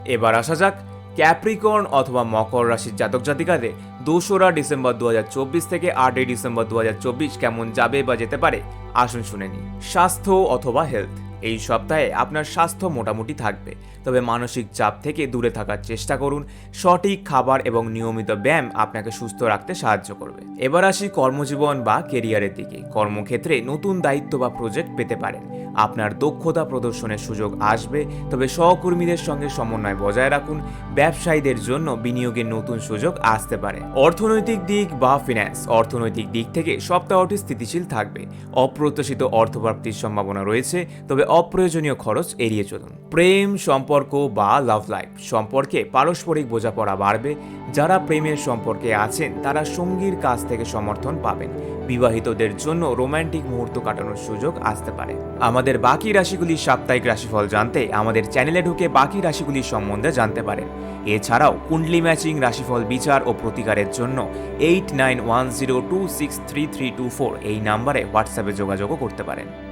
এবার আসা যাক ক্যাপ্রিকর্ন অথবা মকর রাশির জাতক জাতিকাদের 2রা ডিসেম্বর 2024 থেকে 8ই ডিসেম্বর 2024 কেমন যাবে বা যেতে পারে। আসুন শুনে নিই। স্বাস্থ্য অথবা হেলথ। এই সপ্তাহে আপনার স্বাস্থ্য মোটামুটি থাকবে, তবে মানসিক চাপ থেকে দূরে থাকার চেষ্টা করুন। সঠিক খাবার এবং নিয়মিত ব্যায়াম আপনাকে সুস্থ রাখতে সাহায্য করবে। এবার আসি কর্মজীবন বা কেরিয়ারের দিকে। কর্মক্ষেত্রে নতুন দায়িত্ব বা প্রজেক্ট পেতে পারেন। আপনার দক্ষতা প্রদর্শনের সুযোগ আসবে, তবে সহকর্মীদের সঙ্গে সমন্বয় বজায় রাখুন। ব্যবসায়ীদের জন্য বিনিয়োগের নতুন সুযোগ আসতে পারে। অর্থনৈতিক দিক বা ফিন্যান্স। অর্থনৈতিক দিক থেকে সপ্তাহটি স্থিতিশীল থাকবে। অপ্রত্যাশিত অর্থপ্রাপ্তির সম্ভাবনা রয়েছে, তবে অপ্রয়োজনীয় খরচ এড়িয়ে চলুন। প্রেম সম্পর্ক বা লাভ লাইফ। সম্পর্কে পারস্পরিক বোঝাপড়া বাড়বে। যারা প্রেমের সম্পর্কে আছেন তারা সঙ্গীর কাছ থেকে সমর্থন পাবেন। বিবাহিতদের জন্য রোমান্টিক মুহূর্ত কাটানোর সুযোগ আসতে পারে। আমাদের বাকি রাশিগুলির সাপ্তাহিক রাশিফল জানতে আমাদের চ্যানেলে ঢুকে বাকি রাশিগুলির সম্বন্ধে জানতে পারেন। এছাড়াও কুণ্ডলি ম্যাচিং রাশিফল বিচার ও প্রতিকারের জন্য 8910263324 এই নাম্বারে হোয়াটসঅ্যাপে যোগাযোগও করতে পারেন।